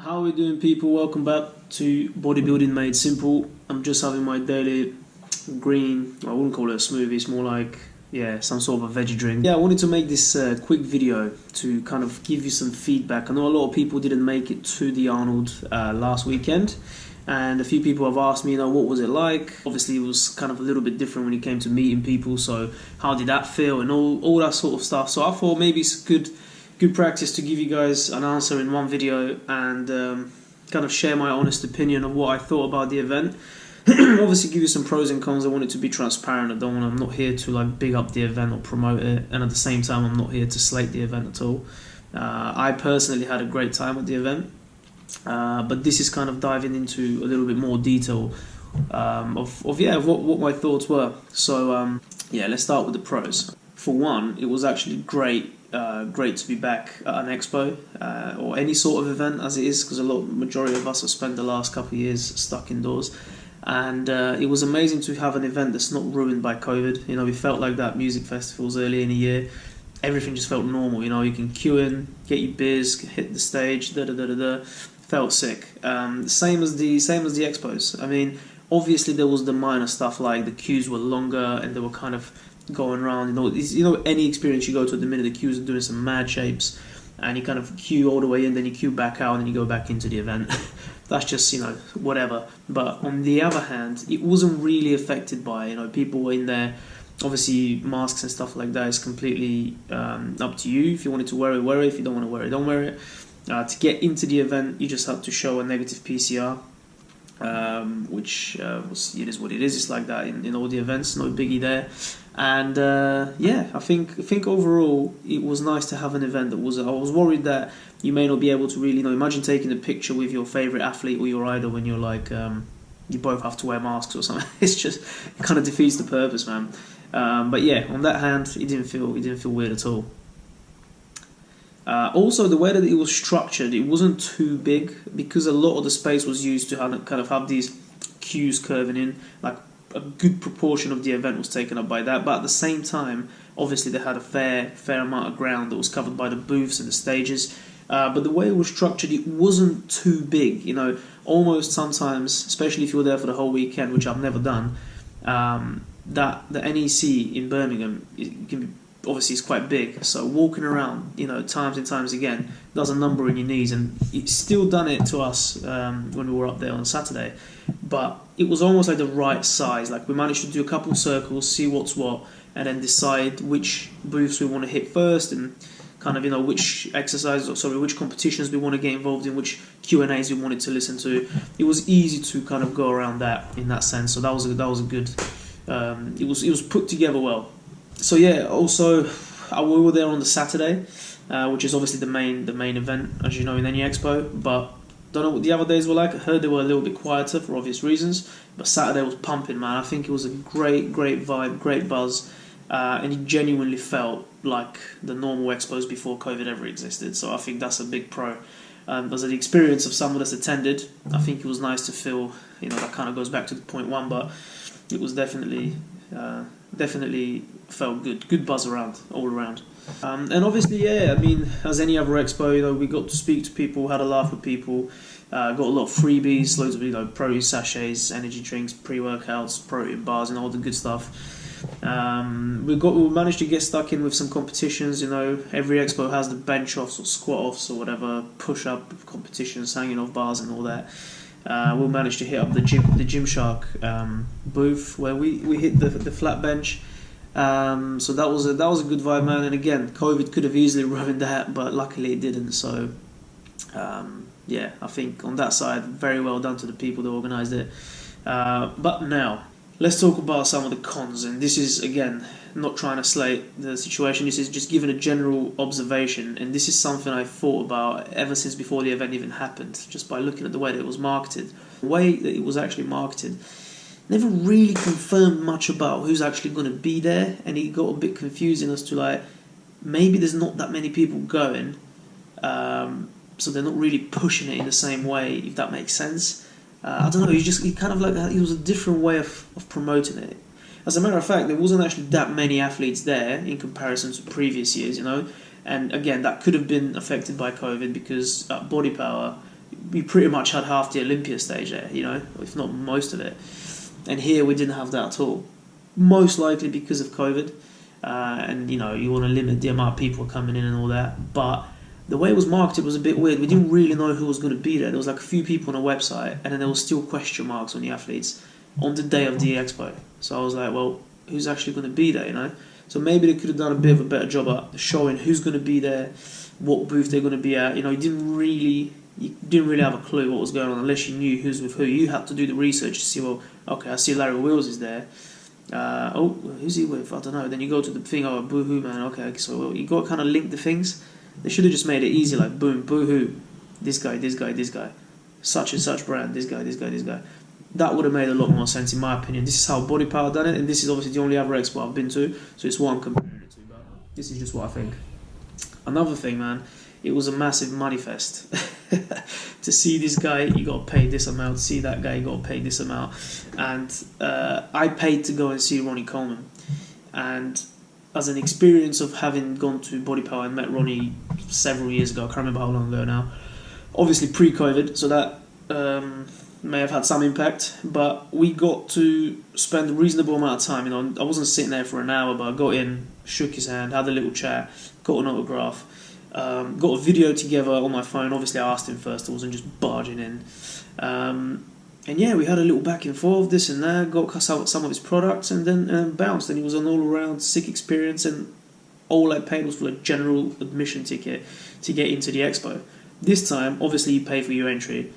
How are we doing, people? Welcome back to Bodybuilding Made Simple. I'm just having my daily green, I wouldn't call it a smoothie, it's more like, some sort of a veggie drink. I wanted to make this quick video to kind of give you some feedback. I know a lot of people didn't make it to the Arnold last weekend, and a few people have asked me, what was it like? Obviously, it was kind of a little bit different when it came to meeting people, so how did that feel and all that sort of stuff. So I thought maybe it's good practice to give you guys an answer in one video and kind of share my honest opinion of what I thought about the event. Obviously give you some pros and cons. I want it to be transparent. I'm not here to like big up the event or promote it, and at the same time I'm not here to slate the event at all. I personally had a great time at the event, but this is kind of diving into a little bit more detail of what my thoughts were. So let's start with the pros. For one, it was actually great to be back at an expo or any sort of event as it is, because majority of us have spent the last couple of years stuck indoors, and it was amazing to have an event that's not ruined by COVID. We felt like that music festivals early in the year, everything just felt normal. You can queue in, get your beers, hit the stage, felt sick. Same as the expos. I mean, obviously there was the minor stuff, like the queues were longer and they were kind of going around. Any experience you go to at the minute, the queues are doing some mad shapes, and you kind of queue all the way in, then you queue back out, and then you go back into the event. That's just whatever. But on the other hand, it wasn't really affected by people were in there. Obviously, masks and stuff like that is completely up to you. If you wanted to wear it, if you don't want to wear it, don't wear it. To get into the event, you just have to show a negative PCR, which it is what it is. It's like that in all the events, no biggie there. And I think overall it was nice to have an event that was. I was worried that you may not be able to really imagine taking a picture with your favorite athlete or your idol when you're like you both have to wear masks or something. It kind of defeats the purpose, man. But on that hand, it didn't feel weird at all. Also, the way that it was structured, it wasn't too big, because a lot of the space was used to kind of have these queues curving in. Like a good proportion of the event was taken up by that, but at the same time, obviously they had a fair amount of ground that was covered by the booths and the stages. But the way it was structured, it wasn't too big. Almost sometimes, especially if you were there for the whole weekend, which I've never done, that the NEC in Birmingham, it can be, obviously it's quite big, so walking around, times and times again, does a number in your knees, and it's still done it to us when we were up there on Saturday. But it was almost like the right size. Like we managed to do a couple of circles, see what's what, and then decide which booths we want to hit first, and kind of which which competitions we want to get involved in, which Q&As we wanted to listen to. It was easy to kind of go around that in that sense. So that was a good. It was put together well. So also we were there on the Saturday, which is obviously the main event, as you know, in any expo. But don't know what the other days were like. I heard they were a little bit quieter for obvious reasons, but Saturday was pumping, man. I think it was a great vibe, great buzz, and it genuinely felt like the normal expos before COVID ever existed. So I think that's a big pro. As an experience of someone that's attended, I think it was nice to feel, that kind of goes back to the point one, but it was definitely felt good buzz all around. And obviously, as any other expo, we got to speak to people, had a laugh with people, got a lot of freebies, loads of protein sachets, energy drinks, pre-workouts, protein bars, and all the good stuff. We managed to get stuck in with some competitions. Every expo has the bench offs or squat offs or whatever, push up competitions, hanging off bars and all that. We managed to hit up the Gymshark booth where we hit the flat bench. So that was a good vibe, man. And again, COVID could have easily ruined that, but luckily it didn't. So I think on that side, very well done to the people that organised it. But now let's talk about some of the cons. And this is, again, not trying to slate the situation. This is just giving a general observation, and this is something I thought about ever since before the event even happened, just by looking at the way that it was marketed. The way that it was actually marketed never really confirmed much about who's actually going to be there, and it got a bit confusing as to maybe there's not that many people going, so they're not really pushing it in the same way, if that makes sense. I don't know, it kind of it was a different way of promoting it. As a matter of fact, there wasn't actually that many athletes there in comparison to previous years, and again, that could have been affected by COVID, because at Body Power, we pretty much had half the Olympia stage there, you know, if not most of it. And here we didn't have that at all. Most likely because of COVID. And, you know, you want to limit the amount of people coming in and all that. But the way it was marketed was a bit weird. We didn't really know who was going to be there. There was like a few people on the website, and then there was still question marks on the athletes on the day of the expo. So I was like, well, who's actually going to be there, you know? So maybe they could have done a bit of a better job at showing who's going to be there, what booth they're going to be at. You know, you didn't really have a clue what was going on unless you knew who's with who. You had to do the research to see, well, okay, I see Larry Wills is there. Who's he with? I don't know. Then you go to the thing, oh, boohoo, man. Okay, so well, you got to kind of link the things. They should have just made it easy, like boom, boohoo, this guy, such and such brand, this guy. That would have made a lot more sense in my opinion. This is how Body Power done it, and this is obviously the only other expo I've been to, so it's what I'm comparing it to, but this is just what I think. Another thing, man, it was a massive money fest. To see this guy, you got to pay this amount. To see that guy, you got to pay this amount. And I paid to go and see Ronnie Coleman. And as an experience of having gone to Body Power and met Ronnie several years ago, I can't remember how long ago now, obviously pre-COVID, so that may have had some impact, but we got to spend a reasonable amount of time. You know, I wasn't sitting there for an hour, but I got in, shook his hand, had a little chat, got an autograph, got a video together on my phone. Obviously I asked him first, I wasn't just barging in. And yeah, we had a little back and forth, this and that, got some of his products, and then bounced. And it was an all-around sick experience, and all I paid was for a general admission ticket to get into the expo. This time, obviously you pay for your entry,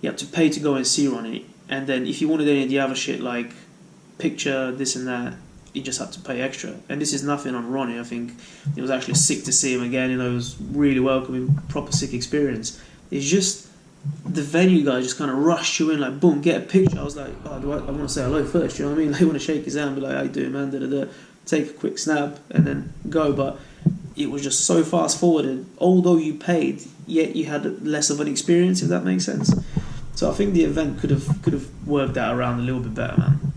you have to pay to go and see Ronnie, and then if you wanted any of the other shit like picture, this and that, you just had to pay extra. And this is nothing on Ronnie. I think it was actually sick to see him again. You know, it was really welcoming, proper sick experience. It's just the venue guys just kind of rushed you in, like boom, get a picture. I was like, oh, I want to say hello first, you know what I mean? They want to shake his hand, be like, how you doing, man? Da-da-da. Take a quick snap and then go. But it was just so fast forwarded. Although you paid, yet you had less of an experience, if that makes sense. So I think the event could have worked that around a little bit better, man.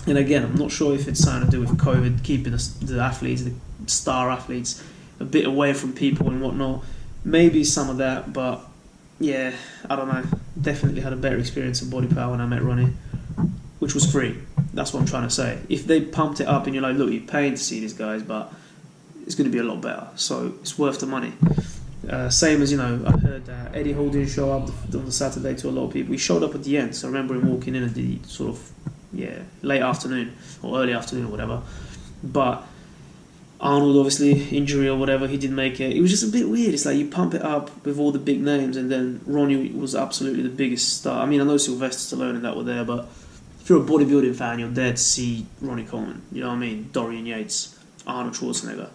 And again, I'm not sure if it's something to do with COVID, keeping the athletes, the star athletes, a bit away from people and whatnot. Maybe some of that, but yeah, I don't know. Definitely had a better experience of Body Power when I met Ronnie, which was free. That's what I'm trying to say. If they pumped it up and you're like, look, you're paying to see these guys, but it's going to be a lot better. So it's worth the money. Same as, you know, I heard Eddie Hall didn't show up on the Saturday to a lot of people. He showed up at the end, so I remember him walking in at the sort of, late afternoon or early afternoon or whatever. But Arnold, obviously, injury or whatever, he didn't make it. It was just a bit weird. It's like you pump it up with all the big names, and then Ronnie was absolutely the biggest star. I mean, I know Sylvester Stallone and that were there, but if you're a bodybuilding fan, you're there to see Ronnie Coleman. You know what I mean? Dorian Yates, Arnold Schwarzenegger.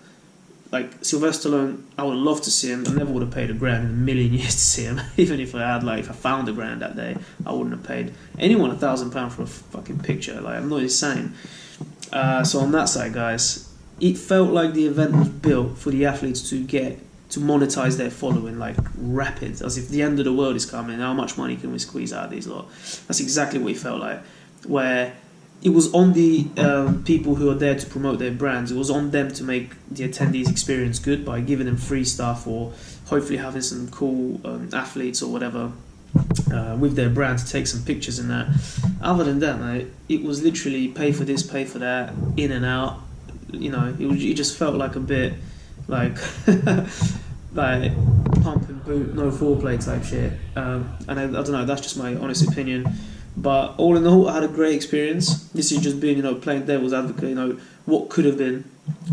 Like, Sylvester Stallone, I would love to see him. I never would have paid $1,000 in a million years to see him. Even if I found $1,000 that day, I wouldn't have paid anyone £1,000 for a fucking picture. Like, I'm not insane. So on that side, guys, it felt like the event was built for the athletes to monetize their following, like rapid, as if the end of the world is coming. How much money can we squeeze out of these lot? That's exactly what it felt like. Where it was on the people who are there to promote their brands. It was on them to make the attendees' experience good by giving them free stuff, or hopefully having some cool athletes or whatever with their brand to take some pictures and that. Other than that, mate, it was literally pay for this, pay for that, in and out. You know, it just felt like a bit like like pump and boot, no foreplay type shit. And I don't know, that's just my honest opinion. But all in all, I had a great experience. This is just being, playing devil's advocate, what could have been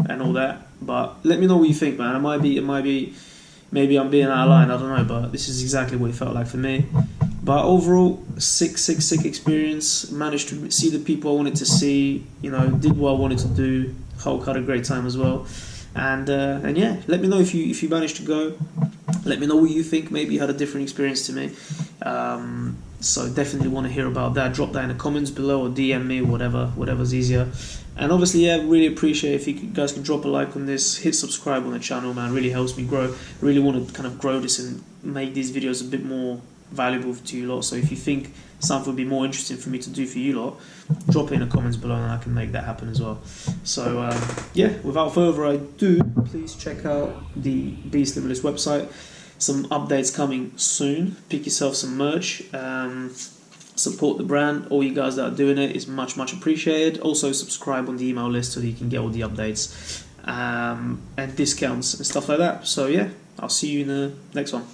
and all that. But let me know what you think, man. Maybe I'm being out of line, I don't know, but this is exactly what it felt like for me. But overall, sick experience. Managed to see the people I wanted to see, did what I wanted to do. Hulk had a great time as well. And yeah, let me know if you managed to go. Let me know what you think. Maybe you had a different experience to me. So definitely want to hear about that. Drop that in the comments below or DM me, whatever's easier. And obviously, yeah, really appreciate if you guys can drop a like on this, hit subscribe on the channel, man. Really helps me grow. I really want to kind of grow this and make these videos a bit more valuable to you lot. So if you think something would be more interesting for me to do for you lot, drop it in the comments below and I can make that happen as well. So yeah, without further ado, please check out the Beast Limitless website. some updates coming soon. Pick yourself some merch. Support the brand. All you guys that are doing it is much appreciated. Also subscribe on the email list so that you can get all the updates and discounts and stuff like that. So yeah, I'll see you in the next one.